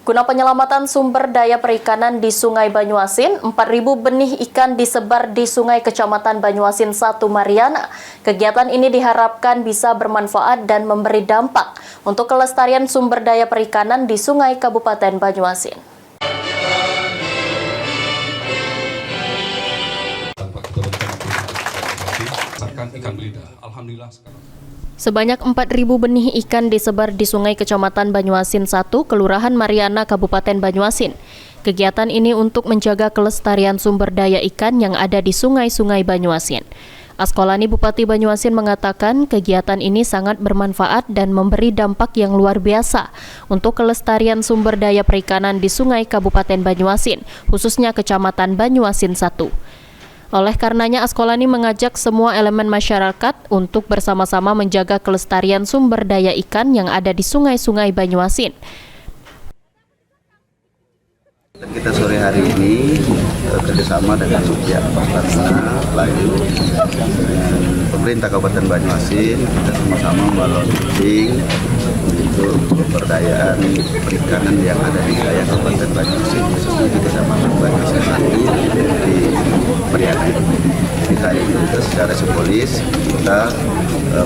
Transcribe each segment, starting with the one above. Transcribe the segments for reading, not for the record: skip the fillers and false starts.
Guna penyelamatan sumber daya perikanan di Sungai Banyuasin, 4.000 benih ikan disebar di Sungai Kecamatan Banyuasin 1 Mariana. Kegiatan ini diharapkan bisa bermanfaat dan memberi dampak untuk kelestarian sumber daya perikanan di Sungai Kabupaten Banyuasin. Sebanyak 4.000 benih ikan disebar di Sungai Kecamatan Banyuasin 1, Kelurahan Mariana, Kabupaten Banyuasin. Kegiatan ini untuk menjaga kelestarian sumber daya ikan yang ada di sungai-sungai Banyuasin. Askolani Bupati Banyuasin mengatakan kegiatan ini sangat bermanfaat dan memberi dampak yang luar biasa untuk kelestarian sumber daya perikanan di Sungai Kabupaten Banyuasin, khususnya Kecamatan Banyuasin 1. Oleh karenanya, Askolani mengajak semua elemen masyarakat untuk bersama-sama menjaga kelestarian sumber daya ikan yang ada di sungai-sungai Banyuasin. Kita sore hari ini kerjasama dengan pihak Pertamina, Layu, dengan pemerintah Kabupaten Banyuasin, kita sama-sama melaunching untuk pemberdayaan perikanan yang ada di wilayah Kabupaten Banyuasin, khususnya di Kecamatan Banyuasin 1 di Mariana. Jadi hari ini kita secara simbolis kita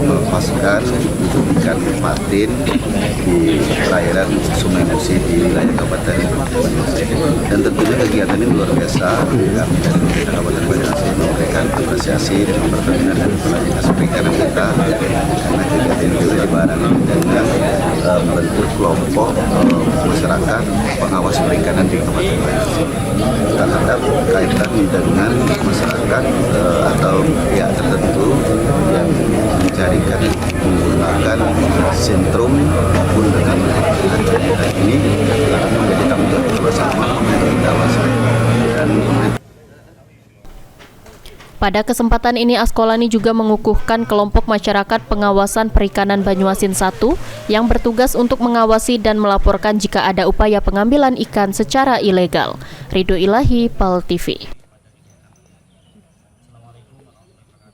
melepaskan ikan patin di perairan Sungai Musi di wilayah Kabupaten Banyuasin. Dan tentunya kegiatan ini luar biasa. Kami dari pemerintah Kabupaten Banyuasin memberikan apresiasi dengan Pertamina dan Dinas Perikanan kita, karena kegiatan ini juga dibarengi dengan membentuk kelompok masyarakat pengawas perikanan di Kabupaten Banyuasin. Kita harap kaitan dengan masyarakat atau pihak tertentu yang mencarikan menggunakan sentrum maupun dengan acara ini akan menjadi tanggung jawab bersama pemerintah dan Pada kesempatan ini, Askolani juga mengukuhkan kelompok masyarakat pengawasan perikanan Banyuasin 1 yang bertugas untuk mengawasi dan melaporkan jika ada upaya pengambilan ikan secara ilegal. Ridho Ilahi, PAL TV.